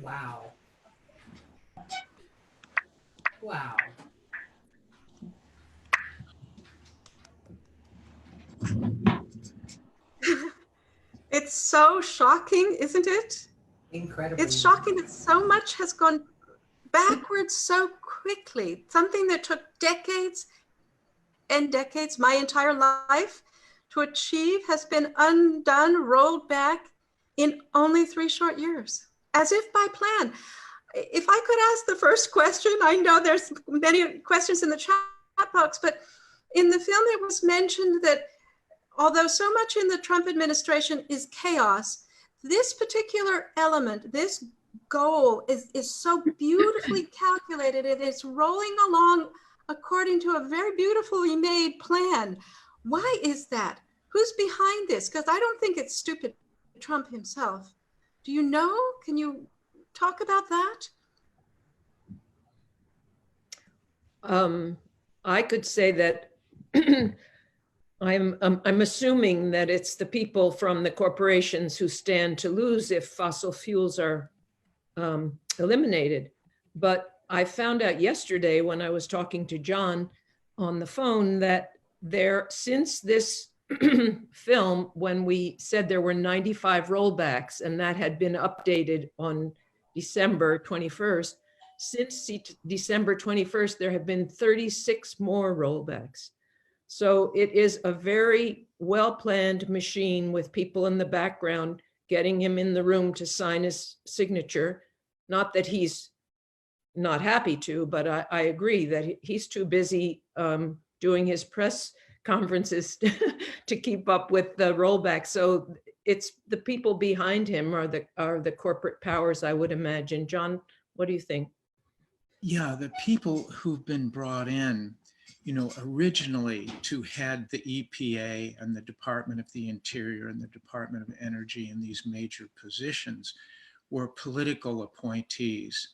Wow. Wow. It's so shocking, isn't it? Incredibly. It's shocking that so much has gone backwards so quickly. Something that took decades and decades, my entire life, to achieve has been undone, rolled back in only 3 short years, as if by plan. If I could ask the first question, I know there's many questions in the chat box, but in the film it was mentioned that although so much in the Trump administration is chaos, this particular element, this goal is so beautifully calculated. It is rolling along according to a very beautifully made plan. Why is that? Who's behind this? Because I don't think it's stupid Trump himself. Do you know? Can you talk about that? I could say that I'm assuming that it's the people from the corporations who stand to lose if fossil fuels are eliminated. But I found out yesterday when I was talking to John on the phone that since this film, when we said there were 95 rollbacks and that had been updated on December 21st, since December 21st, there have been 36 more rollbacks. So it is a very well-planned machine with people in the background getting him in the room to sign his signature. Not that he's not happy to, but I agree that he's too busy doing his press conferences to keep up with the rollback. So it's the people behind him are the corporate powers, I would imagine. John, what do you think? Yeah, the people who've been brought in, originally to head the EPA and the Department of the Interior and the Department of Energy in these major positions were political appointees.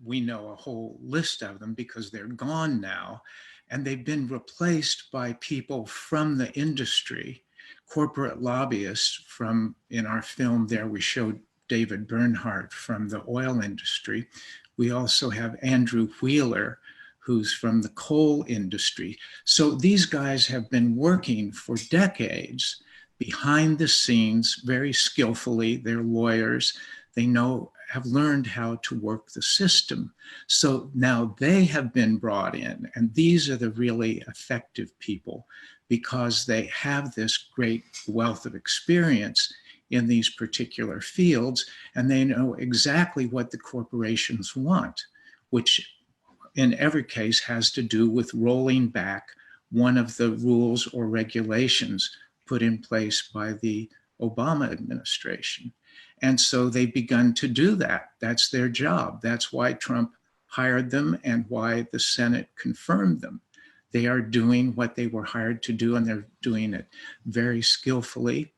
We know a whole list of them because they're gone now, and they've been replaced by people from the industry, corporate lobbyists from, in our film there, we showed David Bernhardt from the oil industry. We also have Andrew Wheeler, who's from the coal industry. So these guys have been working for decades behind the scenes very skillfully. They're lawyers. They have learned how to work the system. So now they have been brought in, and these are the really effective people because they have this great wealth of experience in these particular fields, and they know exactly what the corporations want, which in every case has to do with rolling back one of the rules or regulations put in place by the Obama administration. And so they've begun to do that. That's their job. That's why Trump hired them and why the Senate confirmed them. They are doing what they were hired to do, and they're doing it very skillfully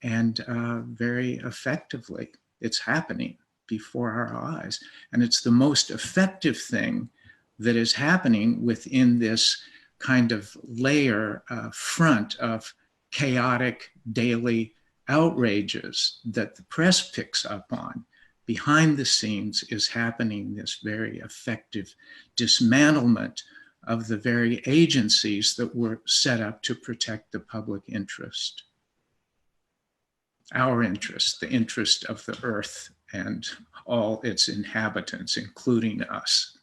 and very effectively. It's happening before our eyes. And it's the most effective thing that is happening within this kind of layer front of chaotic daily outrages that the press picks up on. Behind the scenes is happening this very effective dismantlement of the very agencies that were set up to protect the public interest. Our interest, the interest of the earth and all its inhabitants, including us.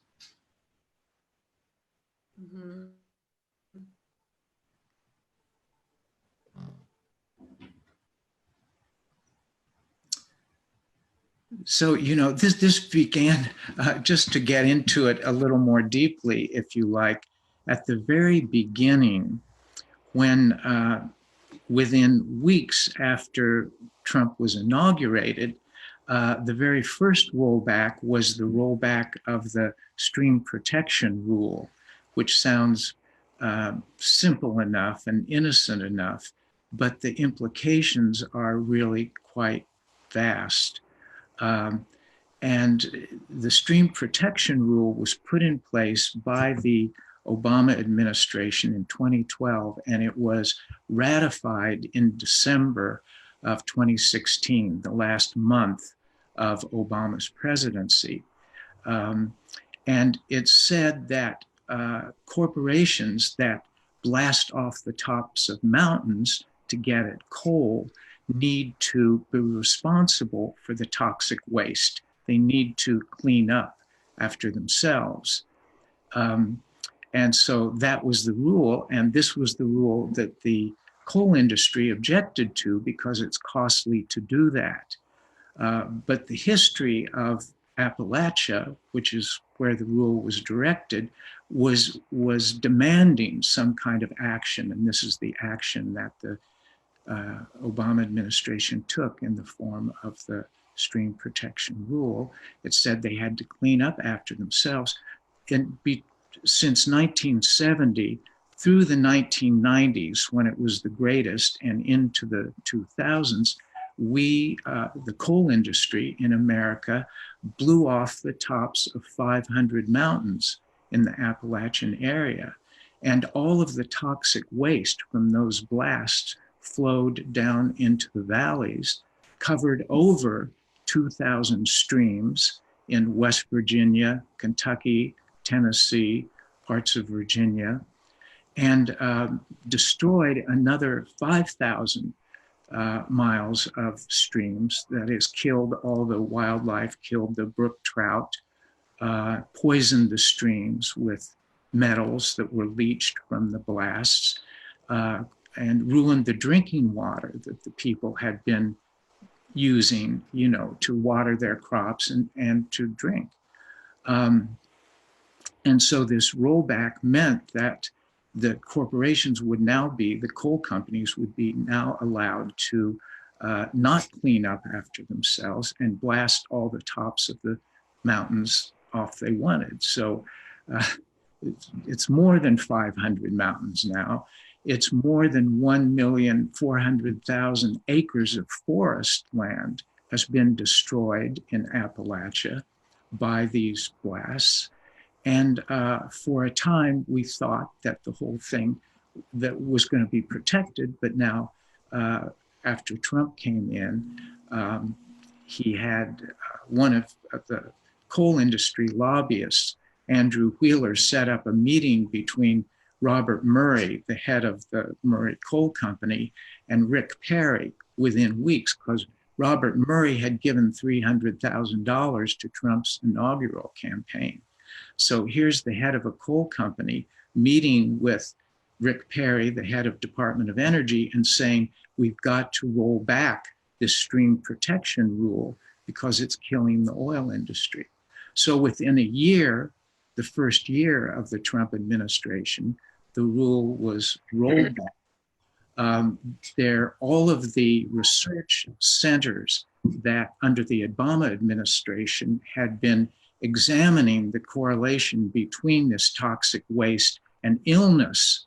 Mm-hmm. So, this began, just to get into it a little more deeply, if you like, at the very beginning, when within weeks after Trump was inaugurated, the very first rollback was the rollback of the stream protection rule, which sounds simple enough and innocent enough, but the implications are really quite vast. And the stream protection rule was put in place by the Obama administration in 2012, and it was ratified in December of 2016, the last month of Obama's presidency. And it's said that corporations that blast off the tops of mountains to get at coal need to be responsible for the toxic waste. They need to clean up after themselves. And so that was the rule, and this was the rule that the coal industry objected to because it's costly to do that. But the history of Appalachia, which is where the rule was directed, was demanding some kind of action, and this is the action that the Obama administration took in the form of the stream protection rule. It said they had to clean up after themselves. And since 1970 through the 1990s, when it was the greatest, and into the 2000s, we, the coal industry in America, blew off the tops of 500 mountains in the Appalachian area. And all of the toxic waste from those blasts flowed down into the valleys, covered over 2,000 streams in West Virginia, Kentucky, Tennessee, parts of Virginia, and destroyed another 5,000 miles of streams. That is, killed all the wildlife, killed the brook trout, poisoned the streams with metals that were leached from the blasts, and ruined the drinking water that the people had been using, you know, to water their crops and to drink. And so this rollback meant that the corporations would now be, the coal companies would be now allowed to not clean up after themselves and blast all the tops of the mountains off they wanted. So it's more than 500 mountains now. It's more than 1,400,000 acres of forest land has been destroyed in Appalachia by these blasts. And for a time, we thought that the whole thing that was going to be protected, but now after Trump came in, he had one of the coal industry lobbyists, Andrew Wheeler, set up a meeting between Robert Murray, the head of the Murray Coal Company, and Rick Perry within weeks, because Robert Murray had given $300,000 to Trump's inaugural campaign. So here's the head of a coal company meeting with Rick Perry, the head of Department of Energy, and saying, we've got to roll back this stream protection rule because it's killing the oil industry. So within a year, the first year of the Trump administration, the rule was rolled back. All of the research centers that under the Obama administration had been examining the correlation between this toxic waste and illness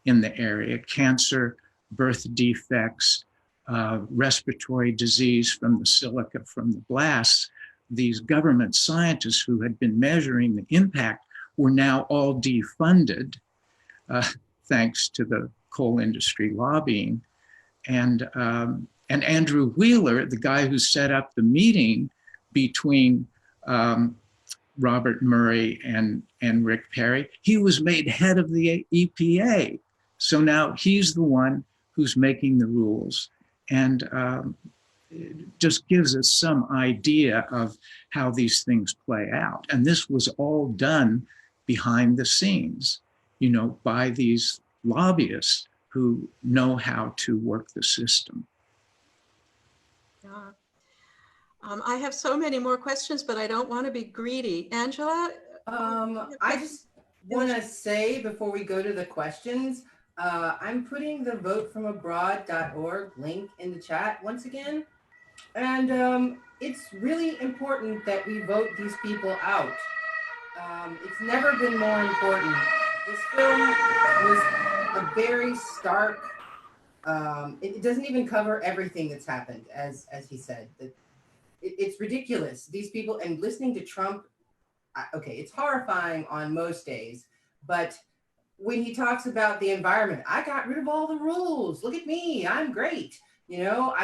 in the area, cancer, birth defects, respiratory disease from the silica from the blasts. These government scientists who had been measuring the impact were now all defunded, thanks to the coal industry lobbying. And Andrew Wheeler, the guy who set up the meeting between Robert Murray and Rick Perry, he was made head of the EPA. So now he's the one who's making the rules. And it just gives us some idea of how these things play out. And this was all done behind the scenes, you know, by these lobbyists who know how to work the system. Yeah. I have so many more questions, but I don't want to be greedy. Angela? I just want to say before we go to the questions, I'm putting the votefromabroad.org link in the chat once again. And it's really important that we vote these people out. It's never been more important. This film was a very stark, it doesn't even cover everything that's happened, as he said. It's ridiculous. These people, and listening to Trump, okay, it's horrifying on most days, but when he talks about the environment, I got rid of all the rules. Look at me, I'm great. You know,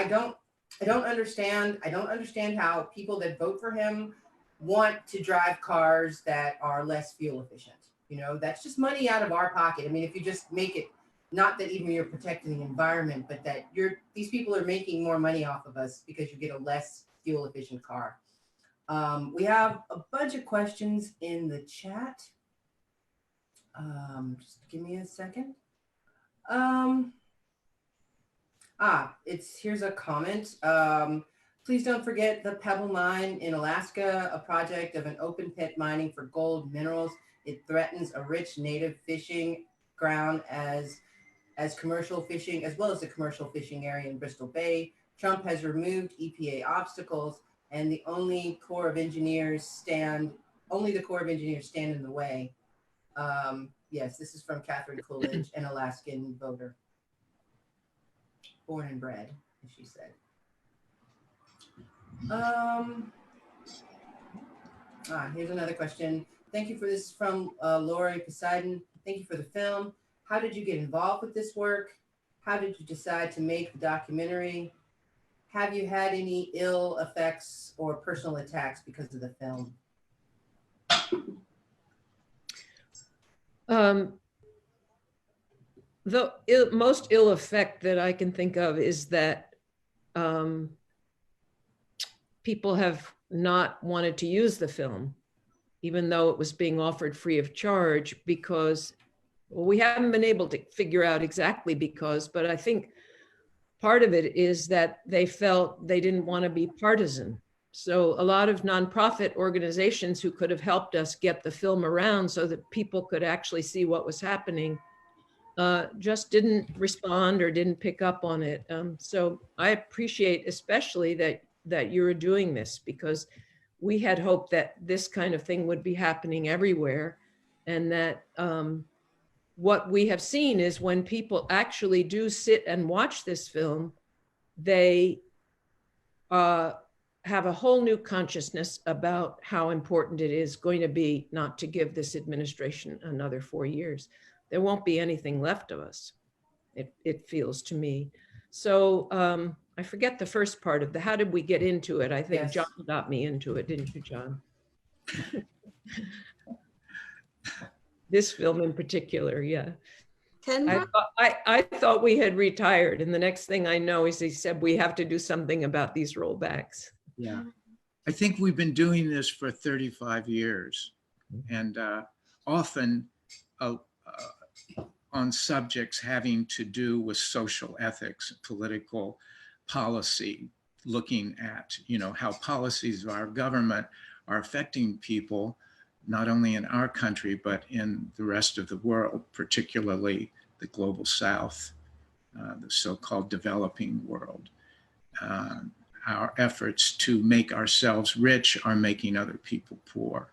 I don't understand how people that vote for him want to drive cars that are less fuel efficient. You know, that's just money out of our pocket. I mean, if you just make it, not that even you're protecting the environment, but that these people are making more money off of us because you get a less fuel efficient car. We have a bunch of questions in the chat. Just give me a second. Here's a comment. Please don't forget the Pebble Mine in Alaska, a project of an open pit mining for gold minerals. It threatens a rich native fishing ground as commercial fishing, as well as the commercial fishing area in Bristol Bay. Trump has removed EPA obstacles, and only the Corps of Engineers stand in the way. Yes, this is from Catherine Coolidge, an Alaskan voter. Born and bred, as she said. Here's another question. Thank you for this from Lori Poseidon. Thank you for the film. How did you get involved with this work? How did you decide to make the documentary? Have you had any ill effects or personal attacks because of the film? The most ill effect that I can think of is that people have not wanted to use the film, even though it was being offered free of charge, because we haven't been able to figure out exactly because, but I think part of it is that they felt they didn't want to be partisan. So a lot of nonprofit organizations who could have helped us get the film around so that people could actually see what was happening just didn't respond or didn't pick up on it. So I appreciate especially that you're doing this, because we had hoped that this kind of thing would be happening everywhere, and that what we have seen is when people actually do sit and watch this film, they have a whole new consciousness about how important it is going to be not to give this administration another 4 years. There won't be anything left of us, it feels to me. So I forget the first part of how did we get into it? I think yes. John got me into it, didn't you, John? This film in particular, yeah. I thought we had retired, and the next thing I know is he said we have to do something about these rollbacks. Yeah, I think we've been doing this for 35 years, and often on subjects having to do with social ethics, political policy, looking at, you know, how policies of our government are affecting people, not only in our country, but in the rest of the world, particularly the global South, the so-called developing world. Our efforts to make ourselves rich are making other people poor.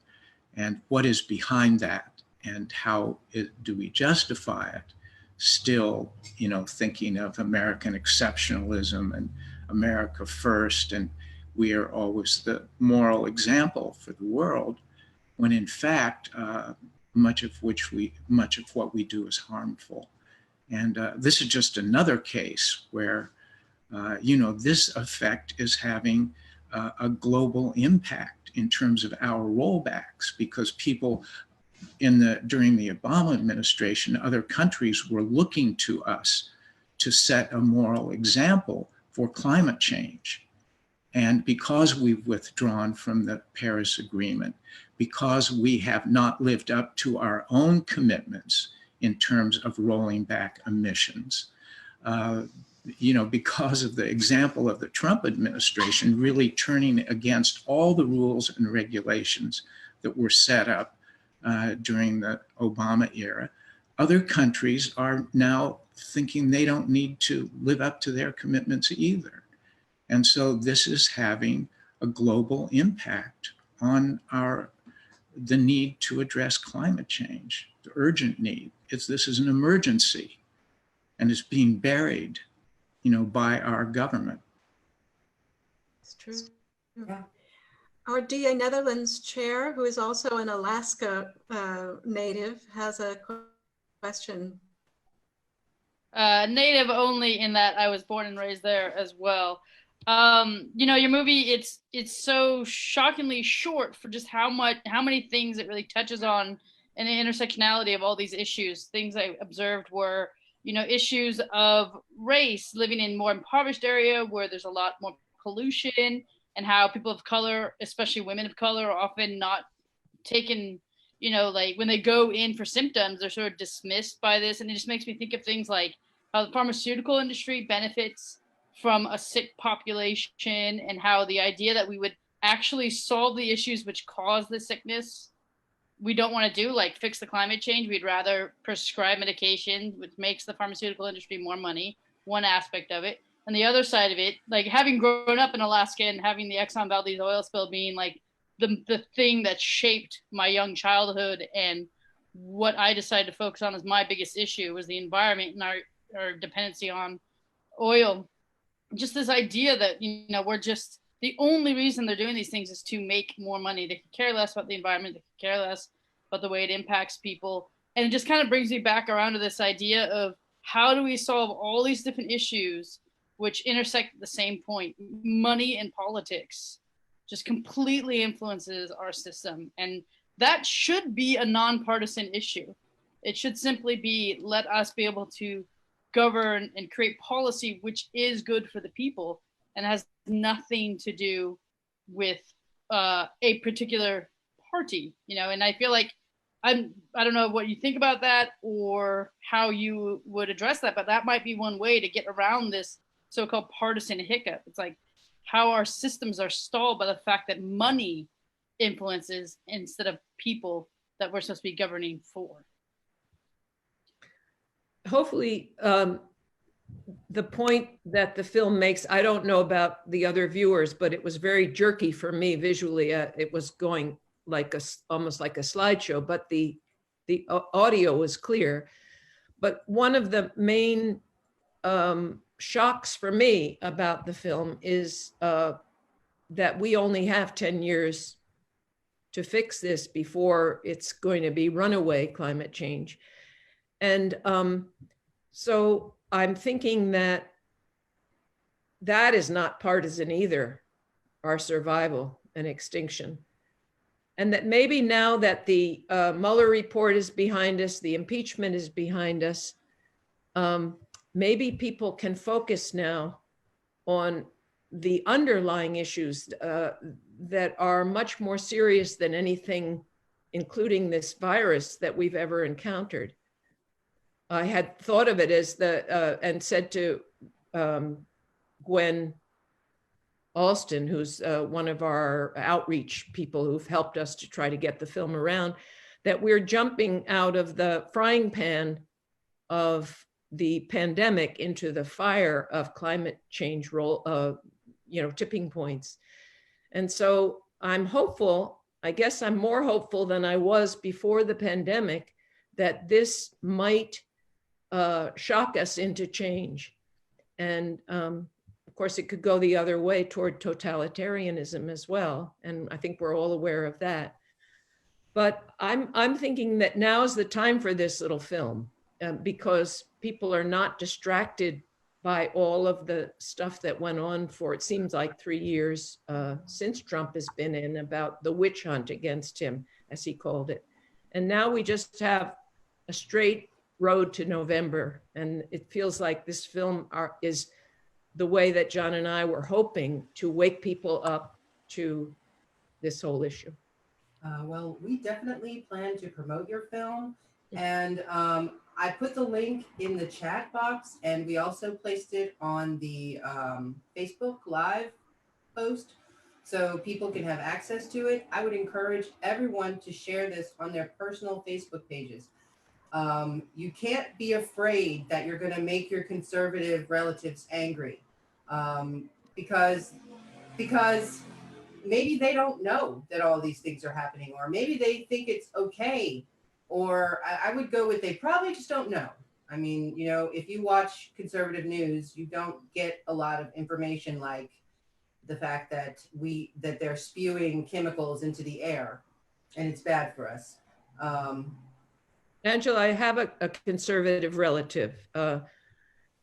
And what is behind that? And how do we justify it? Still, you know, thinking of American exceptionalism and America first, and we are always the moral example for the world, when in fact, much of what we do is harmful. And this is just another case where, you know, this effect is having a global impact in terms of our rollbacks, because people during the Obama administration, other countries were looking to us to set a moral example for climate change. And because we've withdrawn from the Paris Agreement, because we have not lived up to our own commitments in terms of rolling back emissions, you know, because of the example of the Trump administration really turning against all the rules and regulations that were set up during the Obama era, other countries are now thinking they don't need to live up to their commitments either. And so this is having a global impact on the need to address climate change, the urgent need. This is an emergency, and it's being buried, you know, by our government. It's true. Yeah. Our DA Netherlands chair, who is also an Alaska native, has a question. Native only in that I was born and raised there as well. Your movie, it's so shockingly short for just how many things it really touches on, and the intersectionality of all these issues. Things I observed were, issues of race, living in more impoverished area where there's a lot more pollution, and how people of color, especially women of color, are often not taken, like when they go in for symptoms, they're sort of dismissed by this. And it just makes me think of things like how the pharmaceutical industry benefits from a sick population, and how the idea that we would actually solve the issues which cause the sickness we don't want to do, like fix the climate change. We'd rather prescribe medication, which makes the pharmaceutical industry more money, one aspect of it. And the other side of it, like having grown up in Alaska and having the Exxon Valdez oil spill being like the thing that shaped my young childhood, and what I decided to focus on as my biggest issue was the environment and our dependency on oil. Just this idea that, we're just, the only reason they're doing these things is to make more money. They could care less about the environment. They could care less about the way it impacts people. And it just kind of brings me back around to this idea of how do we solve all these different issues which intersect at the same point? Money and politics just completely influences our system. And that should be a nonpartisan issue. It should simply be, let us be able to govern and create policy which is good for the people and has nothing to do with a particular party, and I feel like I don't know what you think about that or how you would address that, but that might be one way to get around this so-called partisan hiccup. It's like how our systems are stalled by the fact that money influences instead of people that we're supposed to be governing for. Hopefully, the point that the film makes, I don't know about the other viewers, but it was very jerky for me visually. It was going like almost like a slideshow, but the audio was clear. But one of the main shocks for me about the film is that we only have 10 years to fix this before it's going to be runaway climate change. And so I'm thinking that is not partisan either, our survival and extinction. And that maybe now that the Mueller report is behind us, the impeachment is behind us, maybe people can focus now on the underlying issues that are much more serious than anything, including this virus, that we've ever encountered. I had thought of it as and said to Gwen Alston, who's one of our outreach people who've helped us to try to get the film around, that we're jumping out of the frying pan of the pandemic into the fire of climate change tipping points. And so I'm hopeful, I guess I'm more hopeful than I was before the pandemic, that this might shock us into change. And of course, it could go the other way toward totalitarianism as well. And I think we're all aware of that. But I'm thinking that now is the time for this little film because people are not distracted by all of the stuff that went on for, it seems like 3 years since Trump has been in, about the witch hunt against him, as he called it. And now we just have a straight road to November. And it feels like this film is the way that John and I were hoping to wake people up to this whole issue. Well, we definitely plan to promote your film. And I put the link in the chat box, and we also placed it on the Facebook Live post so people can have access to it. I would encourage everyone to share this on their personal Facebook pages. You can't be afraid that you're going to make your conservative relatives angry because maybe they don't know that all these things are happening, or maybe they think it's okay. Or I would go with they probably just don't know. I mean, if you watch conservative news, you don't get a lot of information like the fact that they're spewing chemicals into the air and it's bad for us. Angela, I have a conservative relative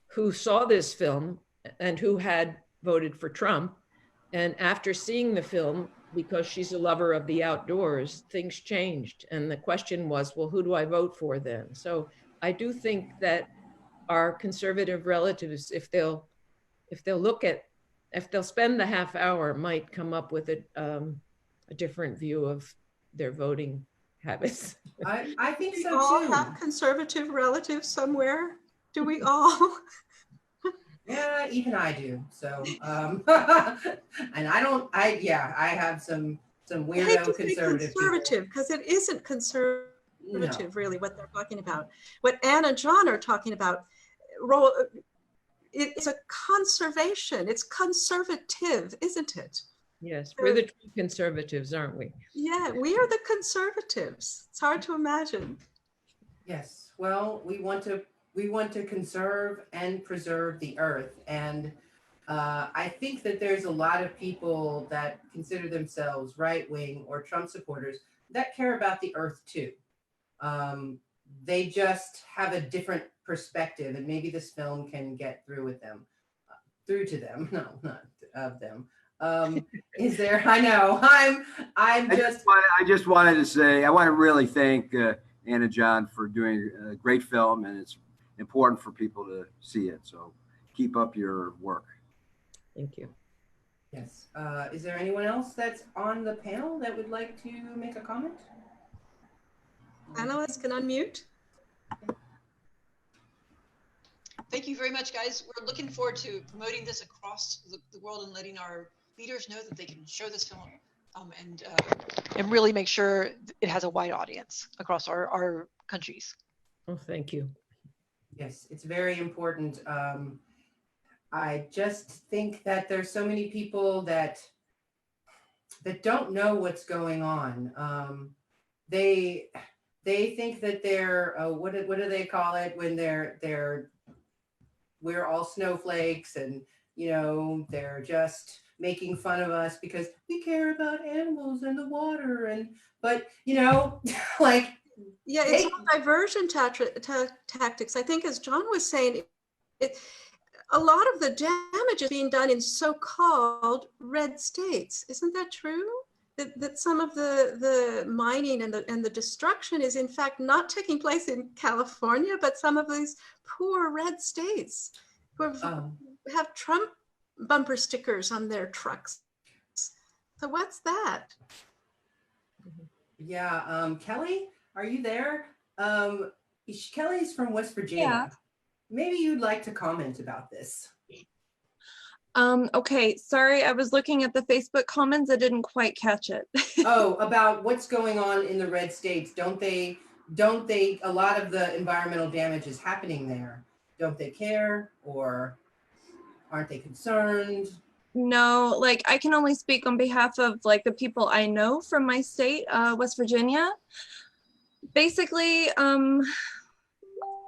who saw this film and who had voted for Trump. And after seeing the film, because she's a lover of the outdoors, things changed. And the question was, well, who do I vote for then? So I do think that our conservative relatives, if they'll spend the half hour, might come up with a different view of their voting habits. I think We so all too. have conservative relatives somewhere. Do we all? Yeah, even I do. So, and I have some I hate weirdo to say conservative conservative because it isn't people. conservative really what they're talking about. What Anne and John are talking about, it's a conservation. It's conservative, isn't it? Yes, we're the true conservatives, aren't we? Yeah, we are the conservatives. It's hard to imagine. Yes. Well, we want to conserve and preserve the earth, and I think that there's a lot of people that consider themselves right wing or Trump supporters that care about the earth too. They just have a different perspective, and maybe this film can get through to them. No, not of them. Is there? I know. I just wanted to say, I want to really thank Anna and John for doing a great film, and it's important for people to see it. So keep up your work. Thank you. Yes. Is there anyone else that's on the panel that would like to make a comment? Analysts can unmute. Thank you very much, guys. We're looking forward to promoting this across the world and letting our leaders know that they can show this film and really make sure it has a wide audience across our countries. Oh, thank you. Yes, it's very important. I just think that there's so many people that don't know what's going on. They think that they're what do they call it when we're all snowflakes, and they're just making fun of us because we care about animals and the water, but like, yeah, it's all diversion tactics. I think, as John was saying, a lot of the damage is being done in so-called red states. Isn't that true? That some of the mining and the destruction is in fact not taking place in California, but some of these poor red states who have Trump bumper stickers on their trucks. So what's that? Yeah, Kelly, are you there? Kelly's from West Virginia. Yeah. Maybe you'd like to comment about this. Okay, sorry, I was looking at the Facebook comments. I didn't quite catch it. Oh, about what's going on in the red states. Don't they, a lot of the environmental damage is happening there. Don't they care, or aren't they concerned? No, like, I can only speak on behalf of like the people I know from my state, West Virginia. Basically,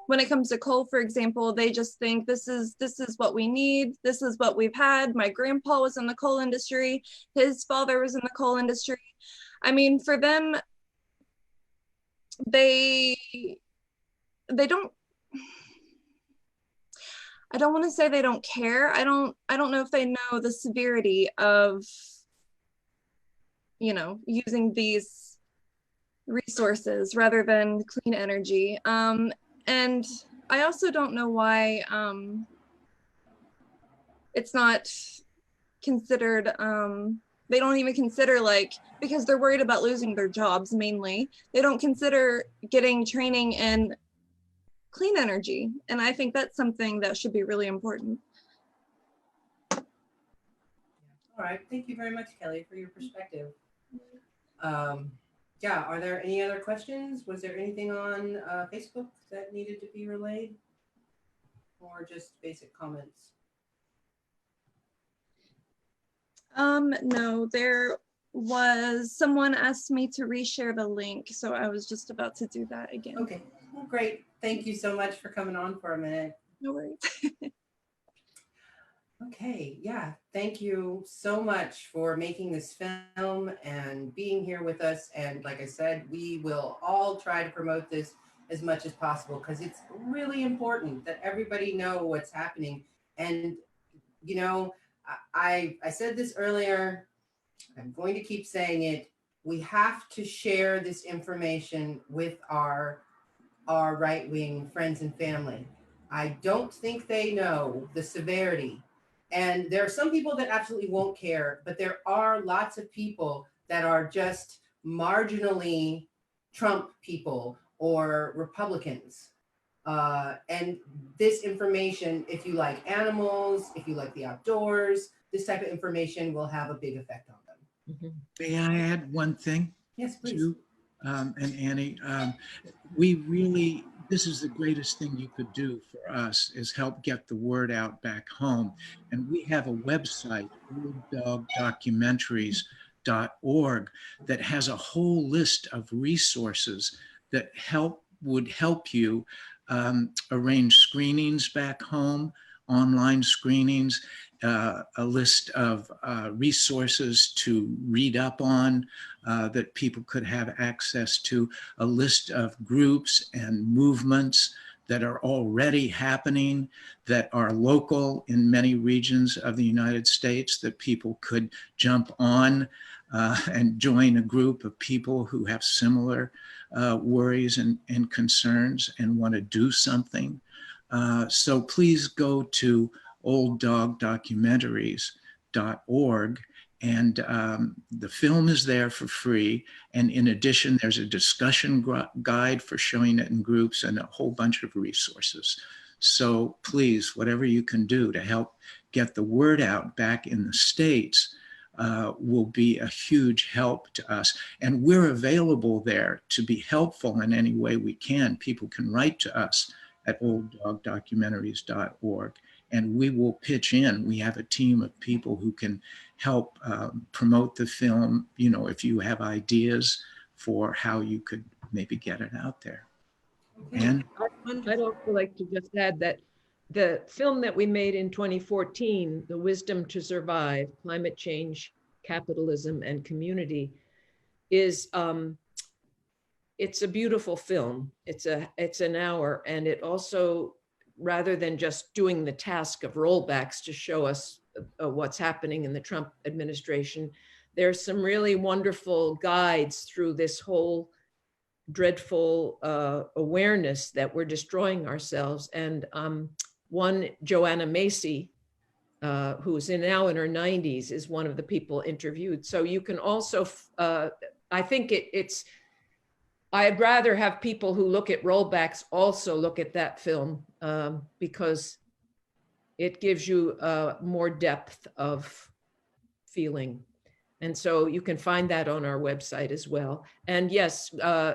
when it comes to coal, for example, they just think this is what we need. This is what we've had. My grandpa was in the coal industry. His father was in the coal industry. I mean, for them, they don't, I don't want to say they don't care. I don't know if they know the severity of, using these resources rather than clean energy. And I also don't know why it's not considered, they don't even consider, like, because they're worried about losing their jobs mainly, they don't consider getting training in clean energy. And I think that's something that should be really important. All right, thank you very much, Kelly, for your perspective. Yeah, are there any other questions? Was there anything on Facebook that needed to be relayed, or just basic comments? No, there was someone asked me to reshare the link, so I was just about to do that again. Okay, well, great. Thank you so much for coming on for a minute. No worries. Okay, yeah, thank you so much for making this film and being here with us. And like I said, we will all try to promote this as much as possible, because it's really important that everybody know what's happening. And I said this earlier, I'm going to keep saying it. We have to share this information with our right-wing friends and family. I don't think they know the severity. And there are some people that absolutely won't care, but there are lots of people that are just marginally Trump people or Republicans. And this information, if you like animals, if you like the outdoors, this type of information will have a big effect on them. May I add one thing? Yes, please. Too? And Annie, we really, this is the greatest thing you could do for us, is help get the word out back home. And we have a website, olddoggocumentaries.org, that has a whole list of resources that would help you arrange screenings back home, online screenings, a list of resources to read up on that people could have access to, a list of groups and movements that are already happening, that are local in many regions of the United States, that people could jump on and join a group of people who have similar worries and concerns and want to do something. So please go to olddoggocumentaries.org, and the film is there for free. And in addition, there's a discussion guide for showing it in groups and a whole bunch of resources. So please, whatever you can do to help get the word out back in the States will be a huge help to us. And we're available there to be helpful in any way we can. People can write to us at olddoggocumentaries.org, and we will pitch in. We have a team of people who can help promote the film, you know, if you have ideas for how you could maybe get it out there. And I'd also like to just add that the film that we made in 2014, The Wisdom to Survive, Climate Change, Capitalism, and Community, is it's a beautiful film. It's an hour, and it also, rather than just doing the task of rollbacks to show us what's happening in the Trump administration, there's some really wonderful guides through this whole dreadful awareness that we're destroying ourselves. And one, Joanna Macy, who's now in her 90s, is one of the people interviewed. So you can also, I think it's, I'd rather have people who look at rollbacks also look at that film because it gives you more depth of feeling. And so you can find that on our website as well. And yes,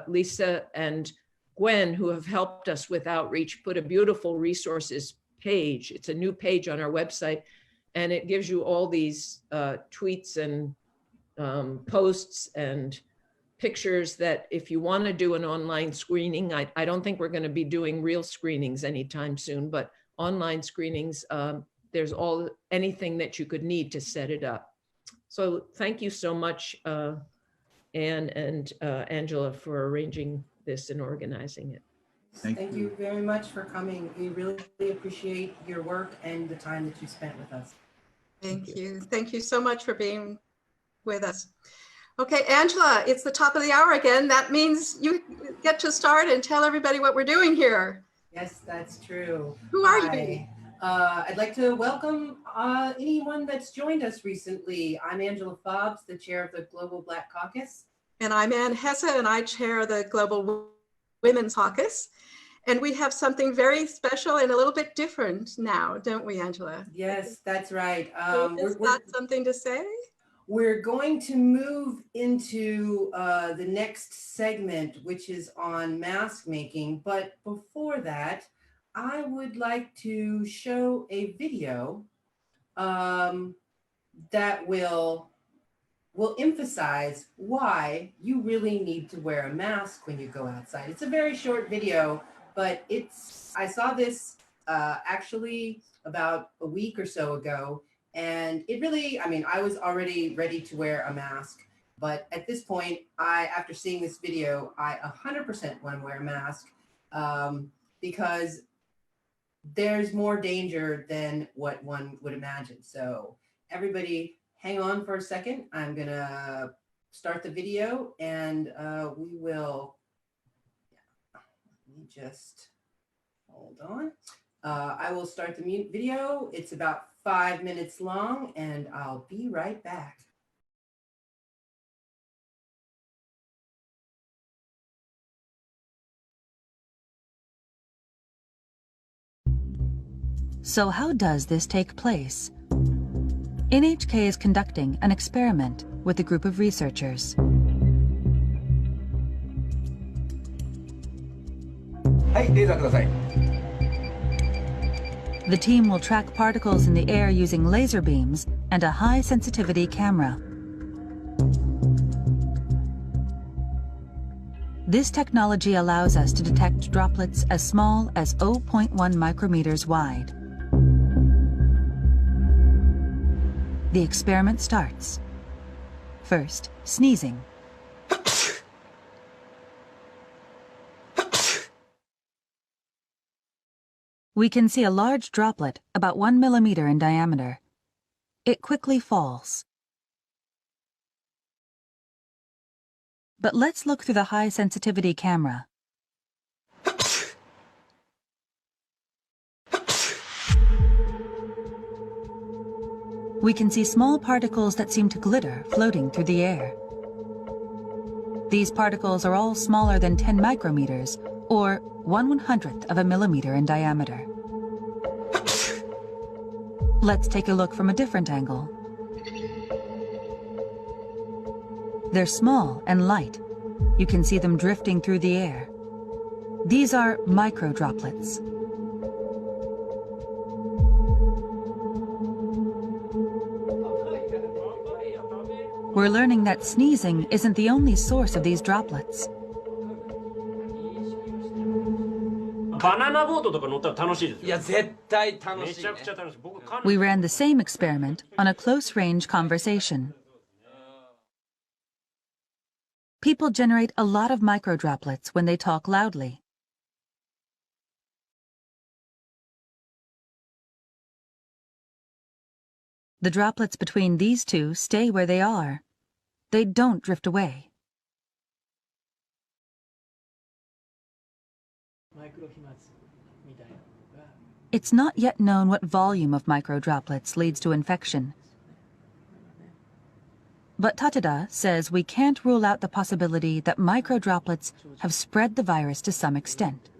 Lisa and Gwen, who have helped us with outreach, put a beautiful resources page. It's a new page on our website, and it gives you all these tweets and posts and pictures that if you want to do an online screening, I don't think we're going to be doing real screenings anytime soon, but online screenings, there's anything that you could need to set it up. So thank you so much, Anne and Angela, for arranging this and organizing it. Thank you very much for coming. We really appreciate your work and the time that you spent with us. Thank you. Thank you so much for being with us. Okay, Angela, it's the top of the hour again. That means you get to start and tell everybody what we're doing here. Yes, that's true. Who are you? I'd like to welcome anyone that's joined us recently. I'm Angela Fobbs, the chair of the Global Black Caucus. And I'm Ann Hesse, and I chair the Global Women's Caucus. And we have something very special and a little bit different now, don't we, Angela? Yes, that's right. Is that something to say? We're going to move into the next segment, which is on mask making. But before that, I would like to show a video that will emphasize why you really need to wear a mask when you go outside. It's a very short video, but I saw this actually about a week or so ago. And it really, I mean, I was already ready to wear a mask, but at this point, after seeing this video, I 100% want to wear a mask because there's more danger than what one would imagine. So everybody hang on for a second. I'm gonna start the video and we will, let me just, hold on. I will start the video. It's about 5 minutes long and I'll be right back. So how does this take place? NHK is conducting an experiment with a group of researchers. The team will track particles in the air using laser beams and a high-sensitivity camera. This technology allows us to detect droplets as small as 0.1 micrometers wide. The experiment starts. First, sneezing. We can see a large droplet about 1 millimeter in diameter. It quickly falls. But let's look through the high-sensitivity camera. We can see small particles that seem to glitter floating through the air. These particles are all smaller than 10 micrometers, or 1/100th of a millimeter in diameter. Let's take a look from a different angle. They're small and light. You can see them drifting through the air. These are microdroplets. We're learning that sneezing isn't the only source of these droplets. We ran the same experiment on a close-range conversation. People generate a lot of microdroplets when they talk loudly. The droplets between these two stay where they are. They don't drift away. It's not yet known what volume of microdroplets leads to infection. But Tateda says we can't rule out the possibility that microdroplets have spread the virus to some extent.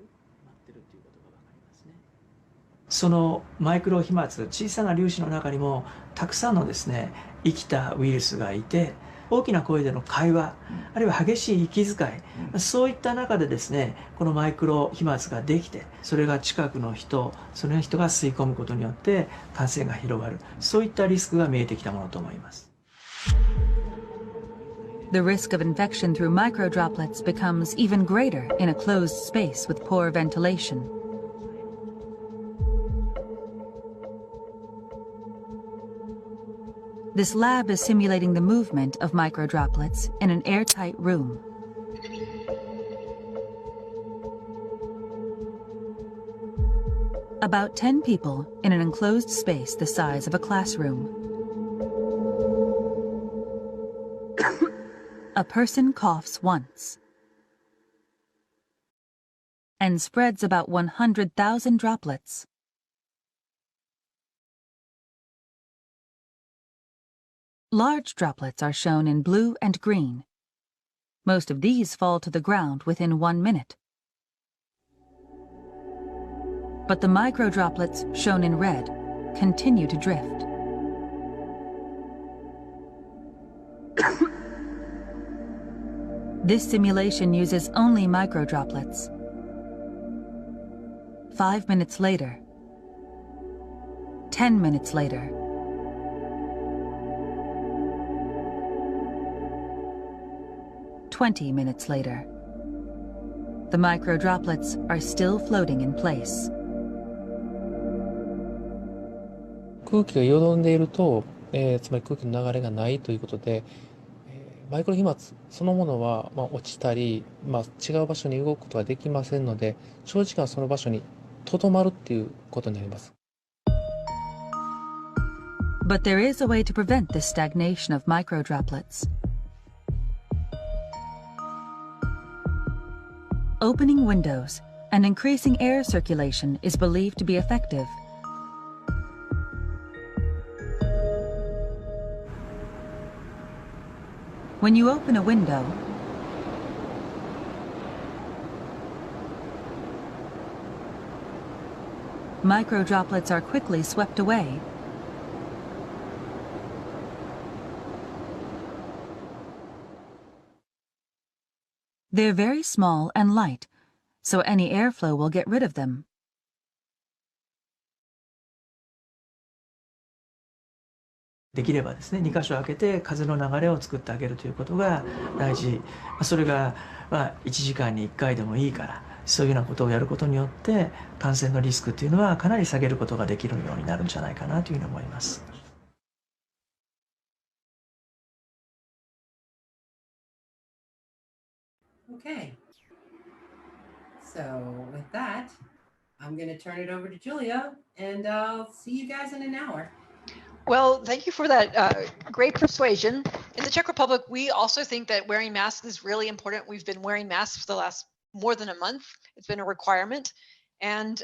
そのマイクロ飛沫、小さな粒子の中にもたくさんのですね、生きたウイルスがいて、大きな声での会話、あるいは激しい息遣い、そういった中でですね、このマイクロ飛沫ができて、それが近くの人、その人が吸い込むことによって感染が広がる、そういったリスクが見えてきたものと思います。The risk of infection through microdroplets becomes even greater in a closed space with poor ventilation. This lab is simulating the movement of microdroplets in an airtight room. About 10 people in an enclosed space the size of a classroom. A person coughs once and spreads about 100,000 droplets. Large droplets are shown in blue and green. Most of these fall to the ground within 1 minute. But the microdroplets, shown in red, continue to drift. This simulation uses only microdroplets. 5 minutes later, 10 minutes later, 20 minutes later, the microdroplets are still floating in place. 空気がよどんでいると、つまり空気の流れがないということで、マイクロ飛沫そのものは、落ちたり、違う場所に動くことができませんので、長時間その場所にとどまるっていうことになります。But there is a way to prevent this stagnation of microdroplets. Opening windows and increasing air circulation is believed to be effective. When you open a window, microdroplets are quickly swept away. They're very small and light, so any airflow will get rid of them. "できればですね、2箇所開けて風の流れを作ってあげるということが大事。それが1時間に1回でもいいから、そういうようなことをやることによって感染のリスクっていうのはかなり下げることができるようになるんじゃないかなというふうに思います。Okay. So with that, I'm going to turn it over to Julia, and I'll see you guys in an hour. Well, thank you for that great persuasion. In the Czech Republic, we also think that wearing masks is really important. We've been wearing masks for the last more than a month. It's been a requirement. And